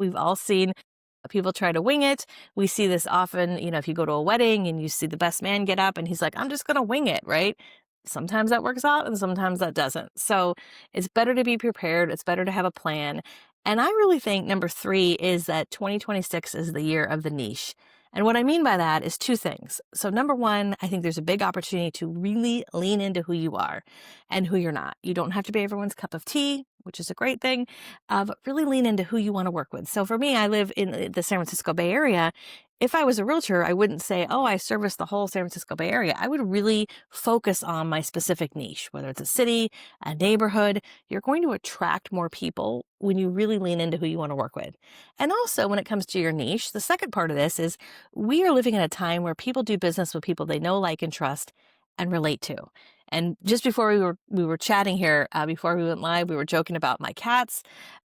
We've all seen people try to wing it. We see this often, if you go to a wedding and you see the best man get up and he's like, I'm just going to wing it, right? Sometimes that works out and sometimes that doesn't. So it's better to be prepared. It's better to have a plan. And I really think number three is that 2026 is the year of the niche. And what I mean by that is two things. So number one, I think there's a big opportunity to really lean into who you are and who you're not. You don't have to be everyone's cup of tea, which is a great thing, but really lean into who you want to work with. So for me, I live in the San Francisco Bay Area. If I was a realtor, I wouldn't say, oh, I service the whole San Francisco Bay Area. I would really focus on my specific niche, whether it's a city, a neighborhood. You're going to attract more people when you really lean into who you want to work with. And also when it comes to your niche, the second part of this is we are living in a time where people do business with people they know, like, and trust and relate to. And just before we were chatting here, before we went live, we were joking about my cats.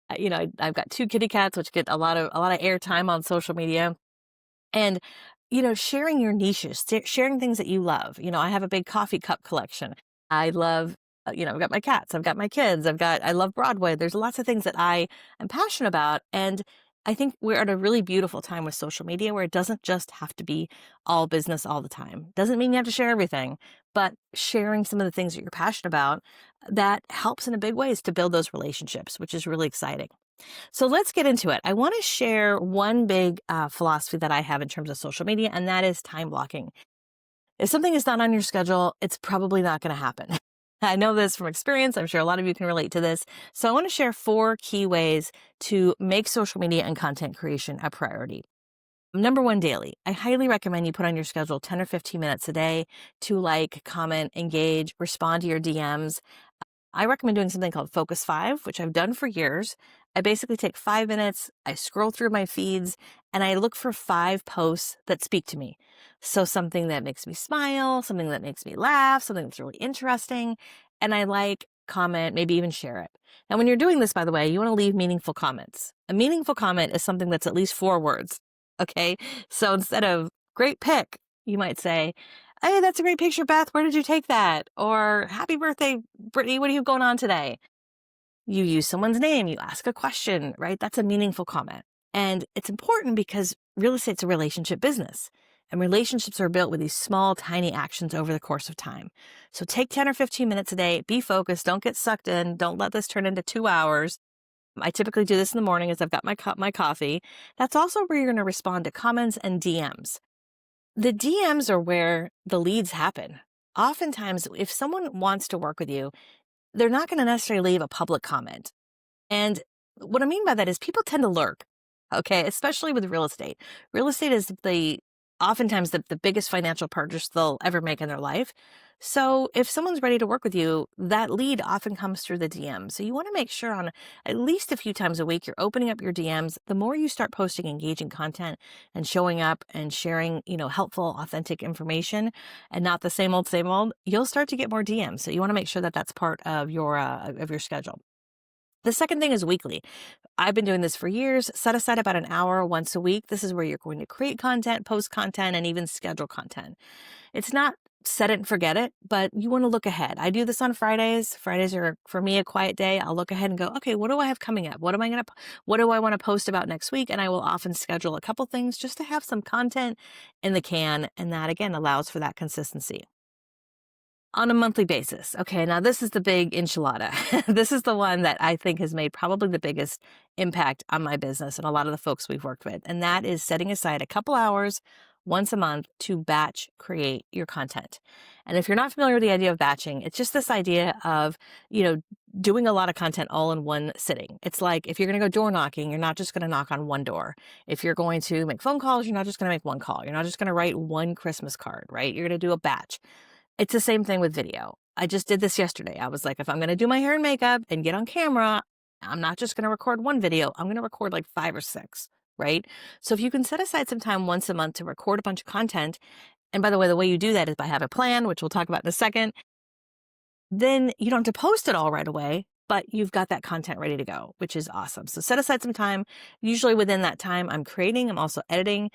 I've got two kitty cats, which get a lot of airtime on social media. And, sharing your niches, sharing things that you love. I have a big coffee cup collection. I love, I've got my cats, I've got my kids, I love Broadway. There's lots of things that I am passionate about. And I think we're at a really beautiful time with social media where it doesn't just have to be all business all the time. Doesn't mean you have to share everything, but sharing some of the things that you're passionate about, that helps in a big ways to build those relationships, which is really exciting. So let's get into it. I want to share one big philosophy that I have in terms of social media, and that is time blocking. If something is not on your schedule, it's probably not going to happen. I know this from experience. I'm sure a lot of you can relate to this. So I want to share 4 key ways to make social media and content creation a priority. Number one, daily. I highly recommend you put on your schedule 10 or 15 minutes a day to like, comment, engage, respond to your DMs. I recommend doing something called Focus 5, which I've done for years. I basically take 5 minutes, I scroll through my feeds, and I look for 5 posts that speak to me. So something that makes me smile, something that makes me laugh, something that's really interesting, and I like, comment, maybe even share it. Now, when you're doing this, by the way, you want to leave meaningful comments. A meaningful comment is something that's at least 4 words, okay? So instead of great pic, you might say, hey, that's a great picture, Beth. Where did you take that? Or happy birthday, Brittany. What are you going on today? You use someone's name. You ask a question, right? That's a meaningful comment. And it's important because real estate's a relationship business. And relationships are built with these small, tiny actions over the course of time. So take 10 or 15 minutes a day. Be focused. Don't get sucked in. Don't let this turn into 2 hours. I typically do this in the morning as I've got my coffee. That's also where you're going to respond to comments and DMs. The DMs are where the leads happen. Oftentimes, if someone wants to work with you, they're not going to necessarily leave a public comment. And what I mean by that is people tend to lurk, okay, especially with real estate. Real estate is oftentimes the biggest financial purchase they'll ever make in their life. So if someone's ready to work with you, that lead often comes through the DM. So you want to make sure on at least a few times a week, you're opening up your DMs. The more you start posting engaging content and showing up and sharing, helpful, authentic information and not the same old, you'll start to get more DMs. So you want to make sure that that's part of your schedule. The second thing is weekly. I've been doing this for years. Set aside about an hour once a week. This is where you're going to create content, post content, and even schedule content. It's not set it and forget it, but you want to look ahead. I do this on Fridays. Fridays are, for me, a quiet day. I'll look ahead and go, okay, what do I have coming up? What do I want to post about next week? And I will often schedule a couple things just to have some content in the can. And that, again, allows for that consistency. On a monthly basis. Okay, now this is the big enchilada. This is the one that I think has made probably the biggest impact on my business and a lot of the folks we've worked with. And that is setting aside a couple hours once a month to batch create your content. And if you're not familiar with the idea of batching, it's just this idea of, doing a lot of content all in one sitting. It's like if you're going to go door knocking, you're not just going to knock on one door. If you're going to make phone calls, you're not just going to make one call. You're not just going to write one Christmas card, right? You're going to do a batch. It's the same thing with video. I just did this yesterday. I was like, if I'm going to do my hair and makeup and get on camera, I'm not just going to record one video. I'm going to record like 5 or 6, right? So if you can set aside some time once a month to record a bunch of content, and by the way you do that is by have a plan, which we'll talk about in a second, then you don't have to post it all right away, but you've got that content ready to go, which is awesome. So set aside some time. Usually within that time, I'm creating, I'm also editing.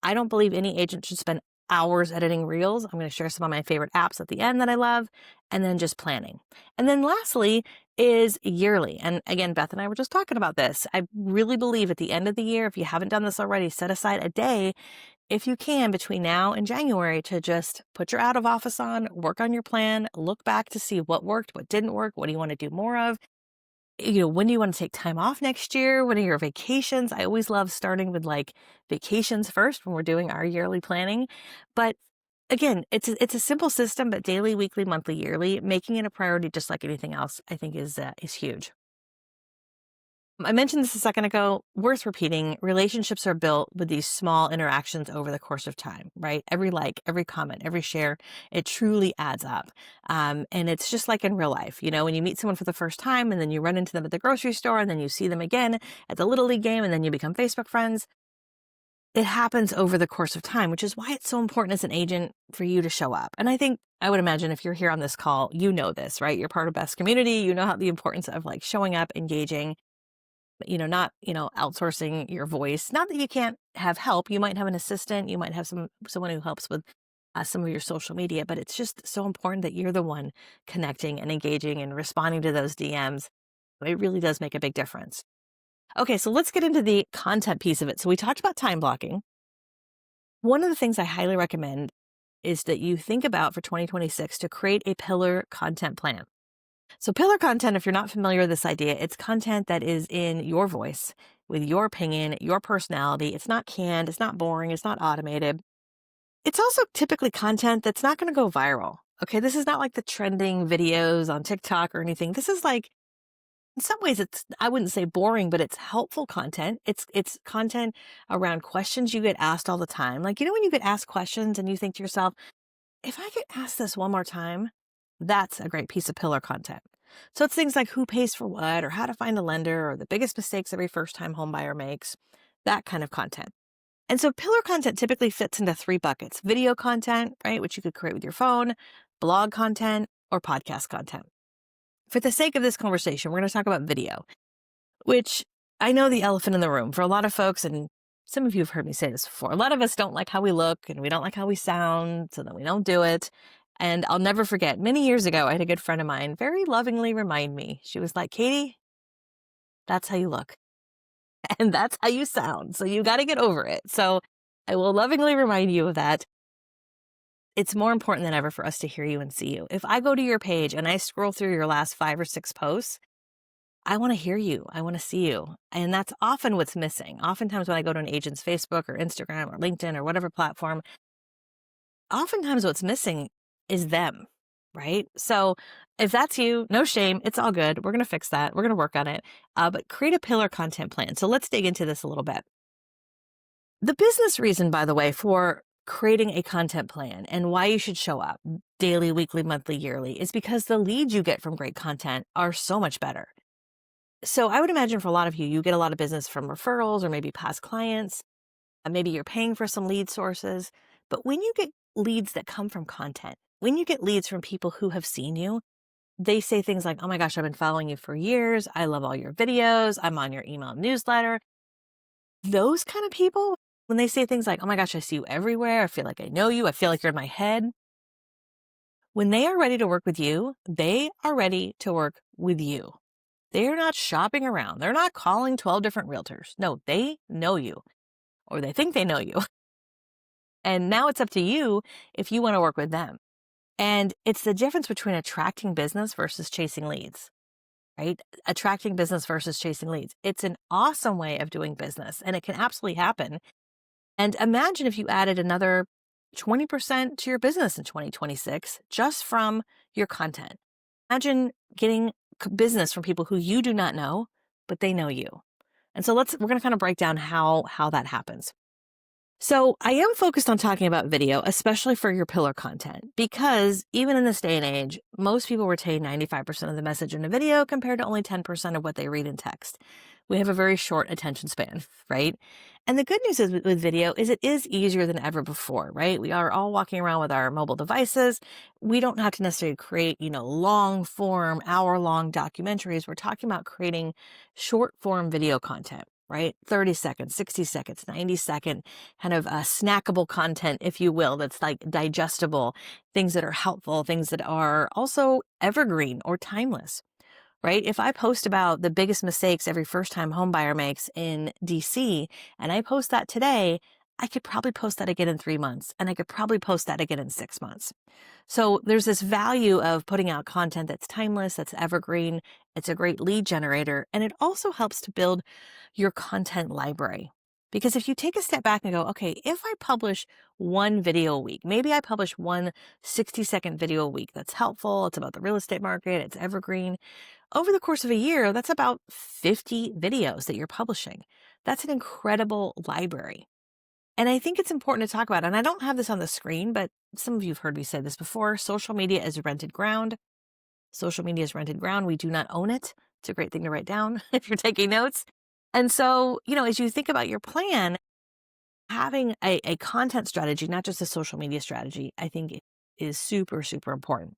I don't believe any agent should spend hours editing reels. I'm going to share some of my favorite apps at the end that I love, and then just planning. And then lastly, is yearly. And again, Beth and I were just talking about this. I really believe at the end of the year, if you haven't done this already, set aside a day, if you can, between now and January to just put your out of office on, work on your plan, look back to see what worked, what didn't work, what do you want to do more of? When do you want to take time off next year? What are your vacations? I always love starting with like vacations first when we're doing our yearly planning. But again, it's a simple system, but daily, weekly, monthly, yearly, making it a priority just like anything else, I think is huge. I mentioned this a second ago, worth repeating. Relationships are built with these small interactions over the course of time, right? Every like, every comment, every share, it truly adds up. And it's just like in real life, when you meet someone for the first time and then you run into them at the grocery store and then you see them again at the Little League game and then you become Facebook friends. It happens over the course of time, which is why it's so important as an agent for you to show up. And I would imagine if you're here on this call, you know this, right? You're part of Best Community. You know how the importance of like showing up, engaging, not, outsourcing your voice. Not that you can't have help. You might have an assistant. You might have someone who helps with some of your social media, but it's just so important that you're the one connecting and engaging and responding to those DMs. It really does make a big difference. Okay, so let's get into the content piece of it. So we talked about time blocking. One of the things I highly recommend is that you think about for 2026 to create a pillar content plan. So pillar content, if you're not familiar with this idea, it's content that is in your voice, with your opinion, your personality. It's not canned, it's not boring, it's not automated. It's also typically content that's not going to go viral. Okay, this is not like the trending videos on TikTok or anything. This is like, in some ways, I wouldn't say boring, but it's helpful content. It's content around questions you get asked all the time. Like, when you get asked questions and you think to yourself, if I get asked this one more time, that's a great piece of pillar content. So it's things like who pays for what, or how to find a lender, or the biggest mistakes every first-time home buyer makes, that kind of content. And so pillar content typically fits into three buckets: video content, right, which you could create with your phone, blog content, or podcast content. For the sake of this conversation, we're going to talk about video, which I know the elephant in the room for a lot of folks, and some of you have heard me say this before. A lot of us don't like how we look and we don't like how we sound, so then we don't do it. And I'll never forget, many years ago, I had a good friend of mine very lovingly remind me. She was like, Katie, that's how you look and that's how you sound. So you got to get over it. So I will lovingly remind you of that. It's more important than ever for us to hear you and see you. If I go to your page and I scroll through your last 5 or 6 posts, I want to hear you. I want to see you. And that's often what's missing. Oftentimes when I go to an agent's Facebook or Instagram or LinkedIn or whatever platform, oftentimes what's missing is them, right? So if that's you, no shame. It's all good. We're going to fix that. We're going to work on it. But create a pillar content plan. So let's dig into this a little bit. The business reason, by the way, for creating a content plan and why you should show up daily, weekly, monthly, yearly is because the leads you get from great content are so much better. So I would imagine for a lot of you, you get a lot of business from referrals or maybe past clients. And maybe you're paying for some lead sources. But when you get leads that come from content, when you get leads from people who have seen you, they say things like, oh my gosh, I've been following you for years. I love all your videos. I'm on your email newsletter. Those kind of people, when they say things like, oh my gosh, I see you everywhere. I feel like I know you. I feel like you're in my head. When they are ready to work with you, they are ready to work with you. They're not shopping around. They're not calling 12 different realtors. No, they know you, or they think they know you. And now it's up to you if you want to work with them. And it's the difference between attracting business versus chasing leads, right? Attracting business versus chasing leads. It's an awesome way of doing business, and it can absolutely happen. And imagine if you added another 20% to your business in 2026 just from your content. Imagine getting business from people who you do not know, but they know you. And so we're going to kind of break down how that happens. So I am focused on talking about video, especially for your pillar content, because even in this day and age, most people retain 95% of the message in a video compared to only 10% of what they read in text. We have a very short attention span, right? And the good news is with video is it is easier than ever before, right? We are all walking around with our mobile devices. We don't have to necessarily create, long form, hour-long documentaries. We're talking about creating short form video content, right? 30 seconds, 60 seconds, 90-second kind of snackable content, if you will, that's like digestible, things that are helpful, things that are also evergreen or timeless. right? If I post about the biggest mistakes every first time home buyer makes in DC, and I post that today, I could probably post that again in 3 months, and I could probably post that again in 6 months. So there's this value of putting out content that's timeless, that's evergreen. It's a great lead generator. And it also helps to build your content library. Because if you take a step back and go, okay, if I publish one video a week, maybe I publish one 60-second video a week that's helpful, it's about the real estate market, it's evergreen. Over the course of a year, that's about 50 videos that you're publishing. That's an incredible library. And I think it's important to talk about, and I don't have this on the screen, but some of you have heard me say this before. Social media is rented ground. Social media is rented ground. We do not own it. It's a great thing to write down if you're taking notes. And so, as you think about your plan, having a content strategy, not just a social media strategy, I think is super, super important.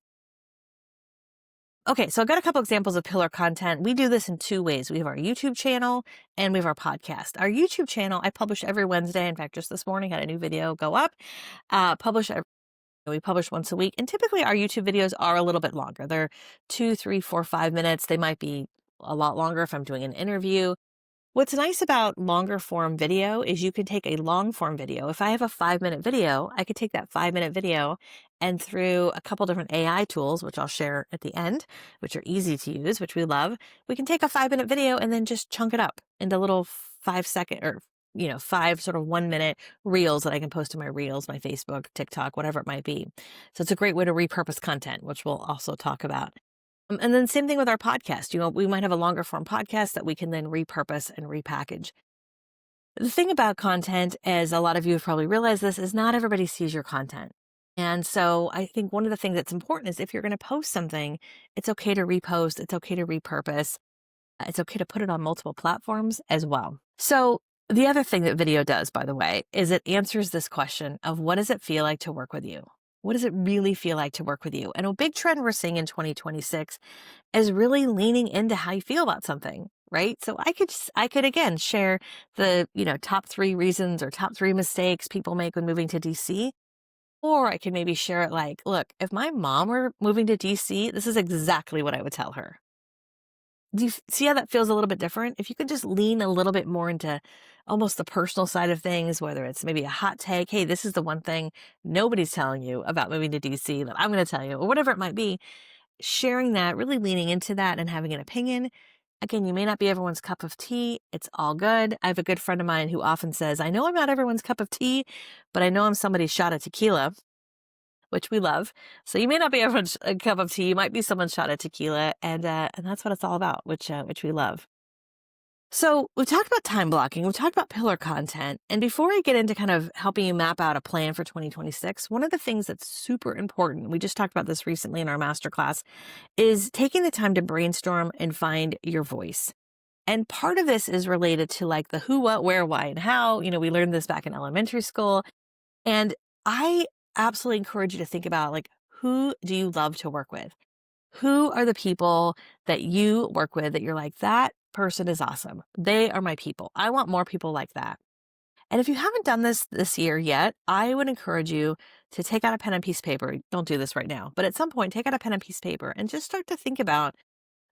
Okay, so I've got a couple examples of pillar content. We do this in two ways. We have our YouTube channel and we have our podcast. Our YouTube channel, I publish every Wednesday. In fact, just this morning, had a new video go up. We publish once a week, and typically our YouTube videos are a little bit longer. They're 2, 3, 4, 5 minutes. They might be a lot longer if I'm doing an interview. What's nice about longer form video is you can take a long form video. If I have a 5-minute video, I could take that 5-minute video and through a couple different AI tools, which I'll share at the end, which are easy to use, which we love, we can take a 5-minute video and then just chunk it up into little 5-second or 5 sort of 1-minute reels that I can post to my reels, my Facebook, TikTok, whatever it might be. So it's a great way to repurpose content, which we'll also talk about. And then same thing with our podcast. We might have a longer form podcast that we can then repurpose and repackage. The thing about content, as a lot of you have probably realized this, is not everybody sees your content. And so I think one of the things that's important is if you're going to post something, it's okay to repost, it's okay to repurpose, it's okay to put it on multiple platforms as well. So the other thing that video does, by the way, is it answers this question of what does it feel like to work with you? What does it really feel like to work with you? And a big trend we're seeing in 2026 is really leaning into how you feel about something, right? So I could again share the, top 3 reasons or top 3 mistakes people make when moving to DC. Or I could maybe share it like, look, if my mom were moving to DC, this is exactly what I would tell her. Do you see how that feels a little bit different? If you could just lean a little bit more into almost the personal side of things, whether it's maybe a hot take, hey, this is the one thing nobody's telling you about moving to DC that I'm going to tell you, or whatever it might be, sharing that, really leaning into that and having an opinion. Again, you may not be everyone's cup of tea. It's all good. I have a good friend of mine who often says, I know I'm not everyone's cup of tea, but I know I'm somebody's shot of tequila, which we love. So you may not be everyone's cup of tea. You might be someone's shot of tequila, and that's what it's all about, which we love. So we've talked about time blocking. We've talked about pillar content. And before I get into kind of helping you map out a plan for 2026, one of the things that's super important, we just talked about this recently in our masterclass, is taking the time to brainstorm and find your voice. And part of this is related to like the who, what, where, why, and how. We learned this back in elementary school. And I absolutely encourage you to think about like, who do you love to work with? Who are the people that you work with that you're like, that person is awesome. They are my people. I want more people like that. And if you haven't done this year yet, I would encourage you to take out a pen and piece of paper. Don't do this right now, but at some point, take out a pen and piece of paper and just start to think about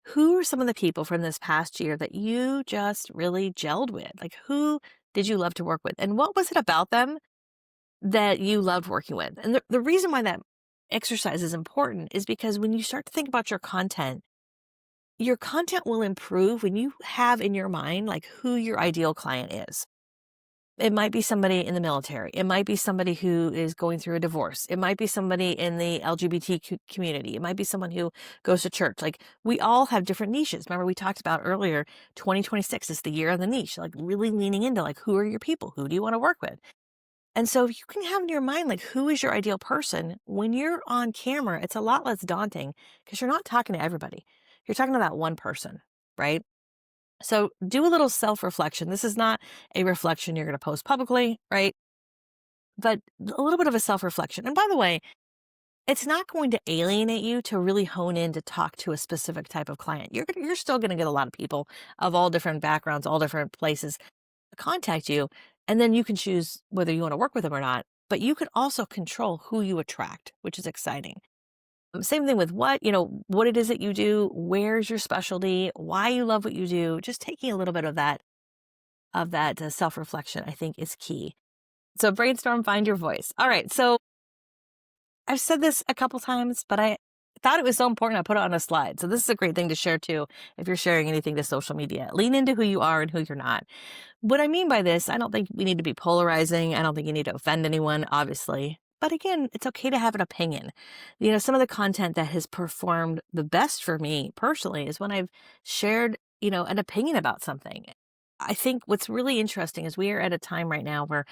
who are some of the people from this past year that you just really gelled with? Like, who did you love to work with? And what was it about them that you loved working with? And the reason why that exercise is important is because when you start to think about your content will improve when you have in your mind like who your ideal client is. It might be somebody in the military. It might be somebody who is going through a divorce. It might be somebody in the LGBT community. It might be someone who goes to church. Like, we all have different niches. Remember, we talked about earlier, 2026 is the year of the niche, like really leaning into like, who are your people? Who do you want to work with? And so if you can have in your mind, like, who is your ideal person, when you're on camera, it's a lot less daunting because you're not talking to everybody. You're talking to that one person, right? So do a little self-reflection. This is not a reflection you're going to post publicly, right? But a little bit of a self-reflection. And by the way, it's not going to alienate you to really hone in to talk to a specific type of client. You're still going to get a lot of people of all different backgrounds, all different places contact you, and then you can choose whether you want to work with them or not. But you can also control who you attract, which is exciting. Same thing with what it is that you do, where's your specialty, why you love what you do. Just taking a little bit of that self-reflection, I think, is key. So brainstorm, find your voice. All right. So I've said this a couple times, but I thought it was so important. I put it on a slide. So this is a great thing to share too. If you're sharing anything to social media, lean into who you are and who you're not. What I mean by this, I don't think we need to be polarizing. I don't think you need to offend anyone, obviously. But again, it's okay to have an opinion. Some of the content that has performed the best for me personally is when I've shared, an opinion about something. I think what's really interesting is we are at a time right now where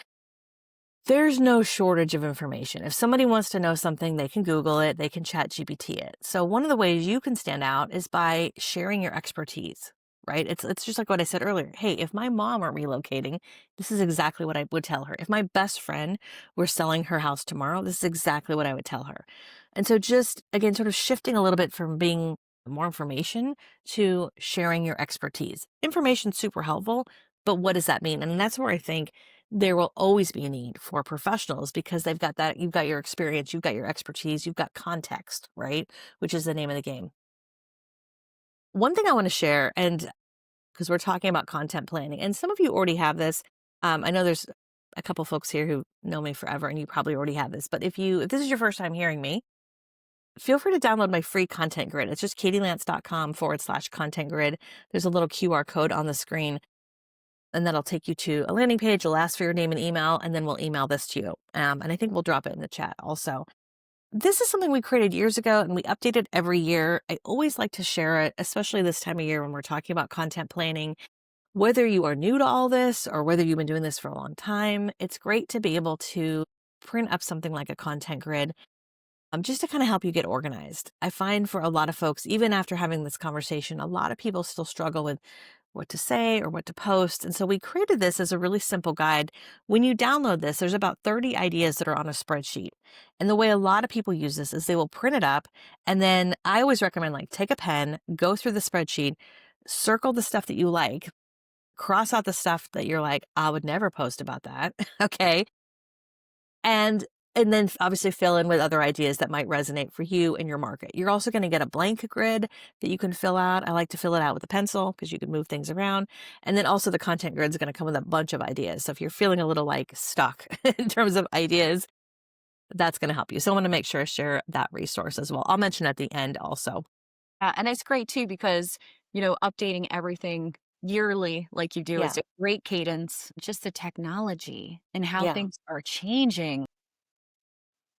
there's no shortage of information. If somebody wants to know something, they can Google it, they can chat GPT it. So one of the ways you can stand out is by sharing your expertise, right? It's just like what I said earlier. Hey, if my mom were relocating, this is exactly what I would tell her. If my best friend were selling her house tomorrow, this is exactly what I would tell her. And so just again, sort of shifting a little bit from being more information to sharing your expertise. Information's super helpful, but what does that mean? And that's where I think there will always be a need for professionals because you've got your experience, you've got your expertise, you've got context, right? Which is the name of the game. One thing I want to share, and because we're talking about content planning, and some of you already have this. I know there's a couple folks here who know me forever, and you probably already have this. But if this is your first time hearing me, feel free to download my free content grid. It's just katielance.com/content grid. There's a little QR code on the screen and that'll take you to a landing page. It'll ask for your name and email, and then we'll email this to you. And I think we'll drop it in the chat also. This is something we created years ago, and we update it every year. I always like to share it, especially this time of year when we're talking about content planning. Whether you are new to all this or whether you've been doing this for a long time, it's great to be able to print up something like a content grid just to kind of help you get organized. I find for a lot of folks, even after having this conversation, a lot of people still struggle with what to say or what to post. And so we created this as a really simple guide. When you download this, there's about 30 ideas that are on a spreadsheet. And the way a lot of people use this is they will print it up. And then I always recommend like take a pen, go through the spreadsheet, circle the stuff that you like, cross out the stuff that you're like, I would never post about that. Okay. And and then obviously fill in with other ideas that might resonate for you and your market. You're also going to get a blank grid that you can fill out. I like to fill it out with a pencil because you can move things around. And then also the content grid is going to come with a bunch of ideas. So if you're feeling a little like stuck in terms of ideas, that's going to help you. So I want to make sure I share that resource as well. I'll mention at the end also. And it's great too because, updating everything yearly like you do Yeah. is a great cadence. Just the technology and how Yeah. things are changing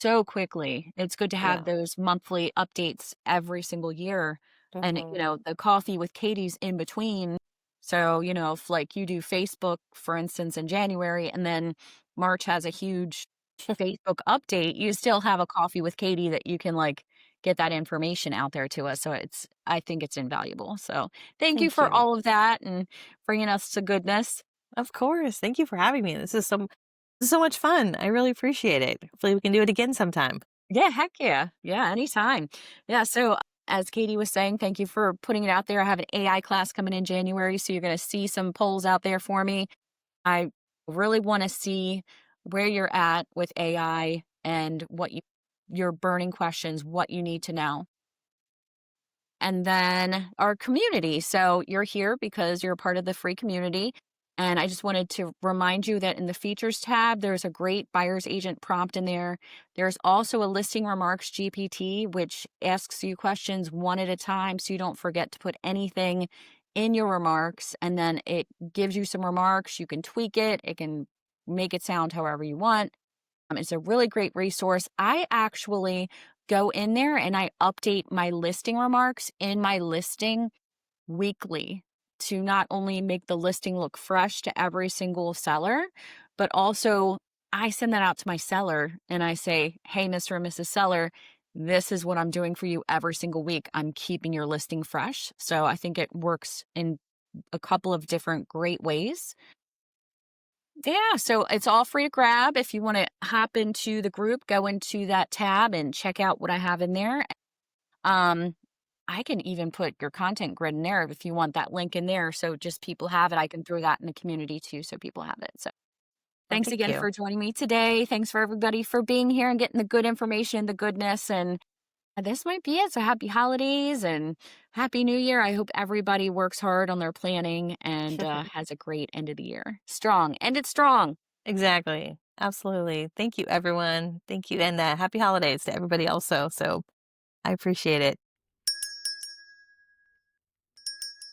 so quickly. It's good to have Yeah. those monthly updates every single year. And, Hmm. the coffee with Katie's in between. So, if like you do Facebook, for instance, in January, and then March has a huge Facebook update, you still have a coffee with Katie that you can like get that information out there to us. So I think it's invaluable. So thank you Thank for you. all of that and bringing us to goodness. Of course. Thank you for having me. This is so much fun. I really appreciate it. Hopefully we can do it again sometime. Yeah, heck yeah. Yeah, anytime. Yeah, so as Katie was saying, thank you for putting it out there. I have an AI class coming in January, so you're going to see some polls out there for me. I really want to see where you're at with AI and your burning questions, what you need to know. And then our community. So you're here because you're a part of the free community. And I just wanted to remind you that in the features tab, there's a great buyer's agent prompt in there. There's also a listing remarks GPT, which asks you questions one at a time so you don't forget to put anything in your remarks. And then it gives you some remarks. You can tweak it, it can make it sound however you want. It's a really great resource. I actually go in there and I update my listing remarks in my listing weekly to not only make the listing look fresh to every single seller, but also I send that out to my seller and I say, hey, Mr. and Mrs. Seller, this is what I'm doing for you every single week. I'm keeping your listing fresh. So I think it works in a couple of different great ways. Yeah, so it's all free to grab. If you want to hop into the group, go into that tab and check out what I have in there. Um, I can even put your content grid in there if you want that link in there. So just people have it. I can throw that in the community too, so people have it. So Oh, thanks thank again you. for joining me today. Thanks for everybody for being here and getting the good information, the goodness, and This might be it. So happy holidays and happy new year. I hope everybody works hard on their planning and has a great end of the year. Strong. End it strong. Exactly. Absolutely. Thank you, everyone. Thank you. And happy holidays to everybody also. So I appreciate it.